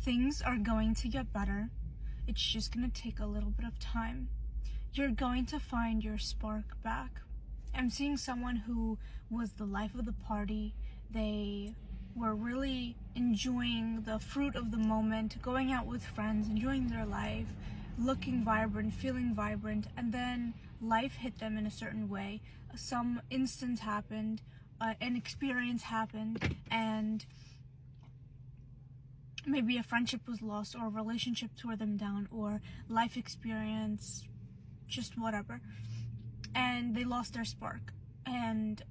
Things are going to get better. It's just going to take a little bit of time. You're going to find your spark back. I'm seeing someone who was the life of the party. They were really enjoying the fruit of the moment, going out with friends, enjoying their life, looking vibrant, feeling vibrant, and then life hit them in a certain way. Some instance happened, an experience happened, and maybe a friendship was lost, or a relationship tore them down, or life experience, just whatever, and they lost their spark. And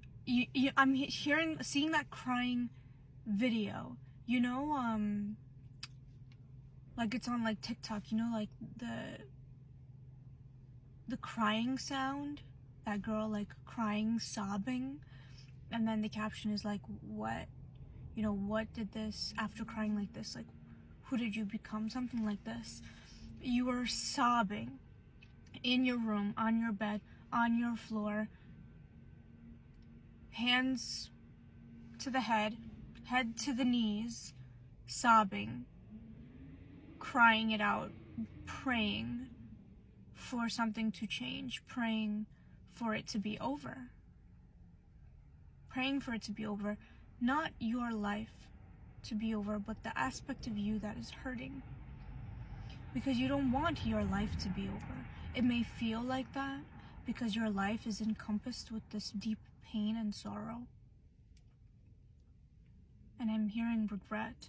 I'm seeing that crying video, like it's on like TikTok, like the crying sound, that girl like crying, sobbing, and then the caption is like, what did this, after crying like this, like, who did you become? Something like this. You were sobbing in your room, on your bed, on your floor, hands to the head to the knees, sobbing, crying it out, praying for something to change, praying for it to be over. Praying for it to be over. Not your life to be over, but the aspect of you that is hurting. Because you don't want your life to be over. It may feel like that because your life is encompassed with this deep pain and sorrow. And I'm hearing regret.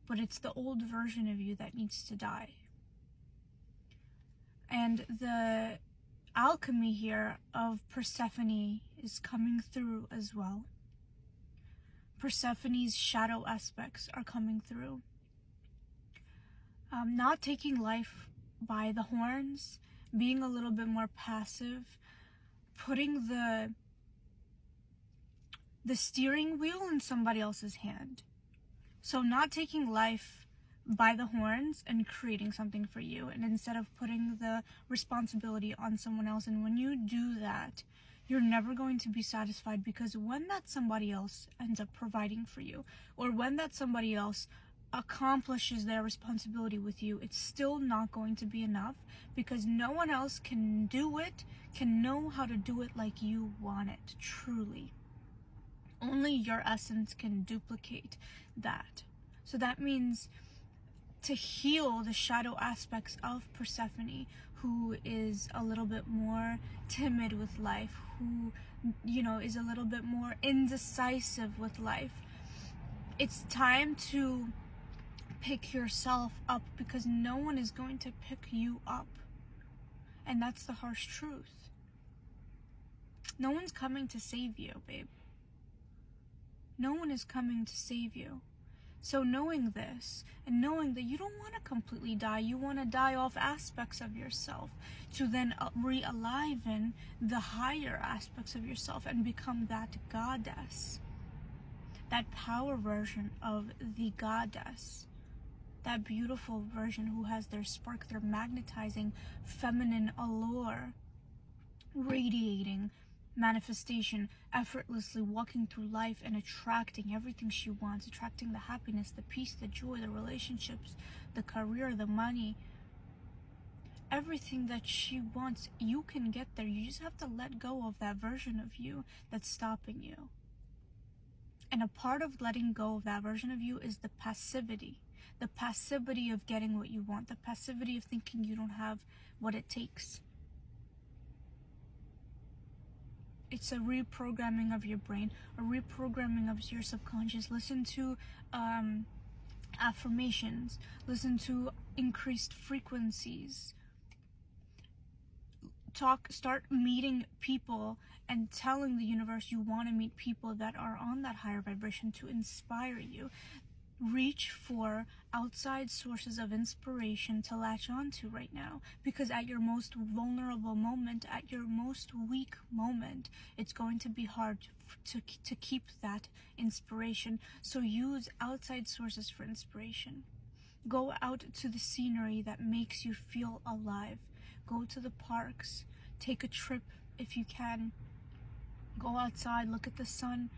But it's the old version of you that needs to die. And the alchemy here of Persephone is coming through as well. Persephone's shadow aspects are coming through. Not taking life by the horns, being a little bit more passive, putting the steering wheel in somebody else's hand. So not taking life by the horns and creating something for you, and instead of putting the responsibility on someone else. And when you do that, you're never going to be satisfied, because when that somebody else ends up providing for you, or when that somebody else accomplishes their responsibility with you, it's still not going to be enough, because no one else can do it, can know how to do it like you want it, truly. Only your essence can duplicate that. So that means to heal the shadow aspects of Persephone, who is a little bit more timid with life, who, is a little bit more indecisive with life. It's time to pick yourself up, because no one is going to pick you up. And that's the harsh truth. No one's coming to save you, babe. No one is coming to save you. So knowing this, and knowing that you don't want to completely die, you want to die off aspects of yourself to then re-aliven the higher aspects of yourself and become that goddess, that power version of the goddess, that beautiful version who has their spark, their magnetizing feminine allure, radiating manifestation, effortlessly walking through life and attracting everything she wants, attracting the happiness, the peace, the joy, the relationships, the career, the money, everything that she wants. You can get there. You just have to let go of that version of you that's stopping you. And a part of letting go of that version of you is the passivity of getting what you want, the passivity of thinking you don't have what it takes. It's a reprogramming of your brain, a reprogramming of your subconscious. Listen to affirmations. Listen to increased frequencies. Start meeting people and telling the universe you want to meet people that are on that higher vibration to inspire you. Reach for outside sources of inspiration to latch onto right now, because at your most vulnerable moment, at your most weak moment, it's going to be hard to keep that inspiration. So use outside sources for inspiration. Go out to the scenery that makes you feel alive. Go to the parks. Take a trip if you can. Go outside, look at the sun.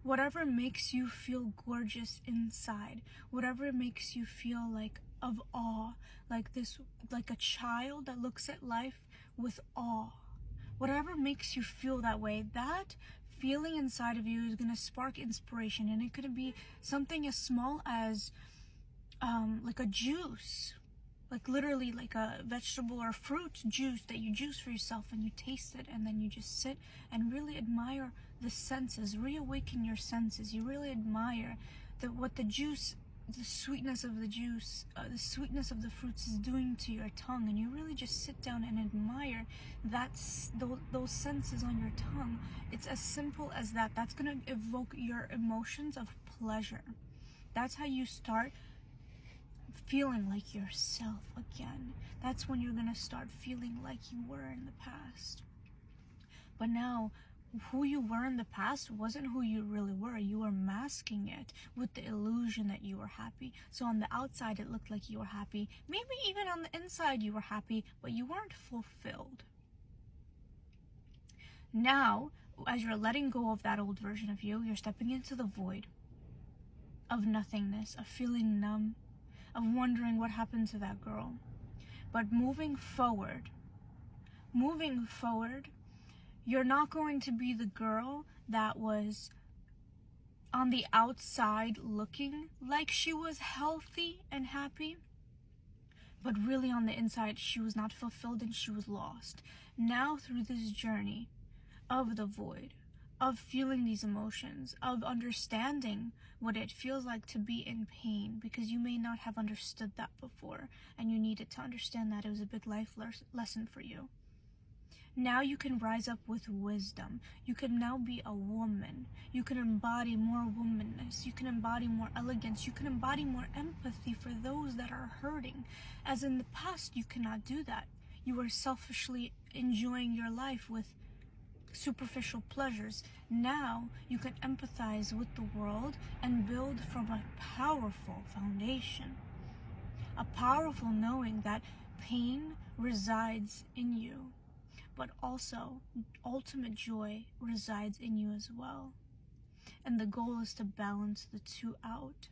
whatever makes you feel gorgeous inside, whatever makes you feel like of awe, like this, like a child that looks at life with awe, whatever makes you feel that way, that feeling inside of you is going to spark inspiration. And it could be something as small as like a juice, like literally like a vegetable or fruit juice that you juice for yourself, and you taste it, and then you just sit and really admire the senses, reawaken your senses. You really admire what the juice, the sweetness of the juice, the sweetness of the fruits is doing to your tongue, and you really just sit down and admire those senses on your tongue. It's as simple as that. That's going to evoke your emotions of pleasure. That's how you start feeling like yourself again. That's when you're gonna start feeling like you were in the past. But now, who you were in the past wasn't who you really were. You were masking it with the illusion that you were happy. So on the outside it looked like you were happy. Maybe even on the inside you were happy, but you weren't fulfilled. Now, as you're letting go of that old version of you, you're stepping into the void of nothingness, of feeling numb, of wondering what happened to that girl. But moving forward, you're not going to be the girl that was on the outside looking like she was healthy and happy, but really on the inside she was not fulfilled and she was lost. Now, through this journey of the void, of feeling these emotions, of understanding what it feels like to be in pain, because you may not have understood that before, and you needed to understand that. It was a big life lesson for you. Now you can rise up with wisdom. You can now be a woman. You can embody more womanness. You can embody more elegance. You can embody more empathy for those that are hurting. As in the past, you cannot do that. You were selfishly enjoying your life with superficial pleasures. Now you can empathize with the world and build from a powerful foundation. A powerful knowing that pain resides in you, but also ultimate joy resides in you as well. And the goal is to balance the two out.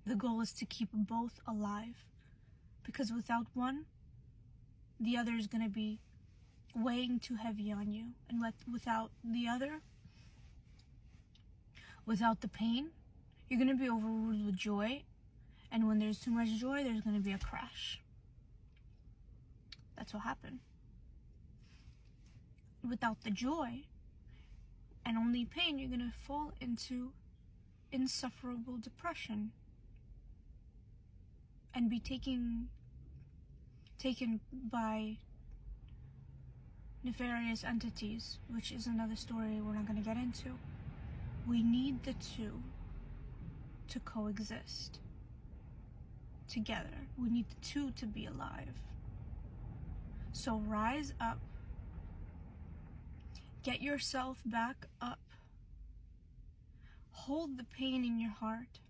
The goal is to keep both alive, because without one, the other is going to be weighing too heavy on you. And without the other, without the pain, you're going to be overruled with joy. And when there's too much joy, there's going to be a crash. That's what happened. Without the joy and only pain, you're going to fall into insufferable depression and be taken by nefarious entities, which is another story we're not going to get into. We need the two to coexist together. We need the two to be alive. So rise up, get yourself back up, hold the pain in your heart,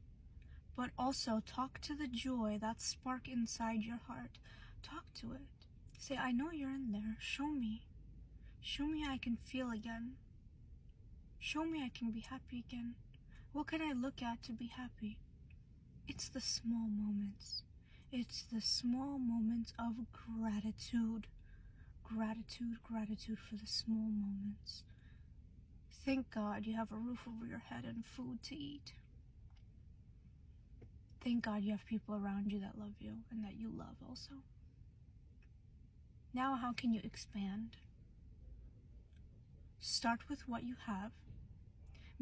but also talk to the joy, that spark inside your heart. Talk to it. Say, I know you're in there. Show me. Show me I can feel again. Show me I can be happy again. What can I look at to be happy? It's the small moments. It's the small moments of gratitude. Gratitude for the small moments. Thank God you have a roof over your head and food to eat. Thank God you have people around you that love you and that you love also. Now, how can you expand? Start with what you have.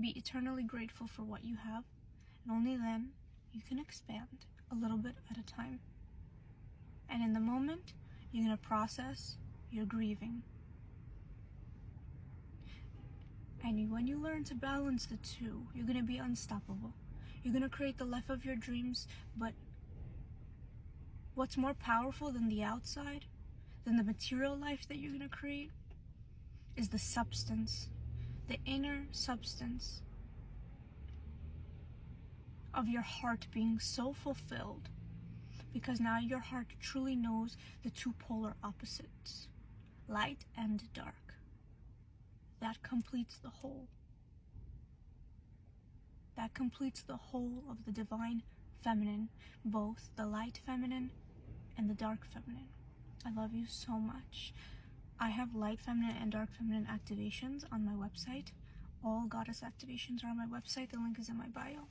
Be eternally grateful for what you have, and only then you can expand a little bit at a time. And in the moment, you're going to process your grieving. And when you learn to balance the two, you're going to be unstoppable. You're going to create the life of your dreams, but what's more powerful than the outside, than the material life that you're going to create, is the substance, the inner substance of your heart being so fulfilled, because now your heart truly knows the two polar opposites, light and dark. that completes the whole. That completes the whole of the divine feminine, both the light feminine and the dark feminine. I love you so much. I have light feminine and dark feminine activations on my website. All goddess activations are on my website. The link is in my bio.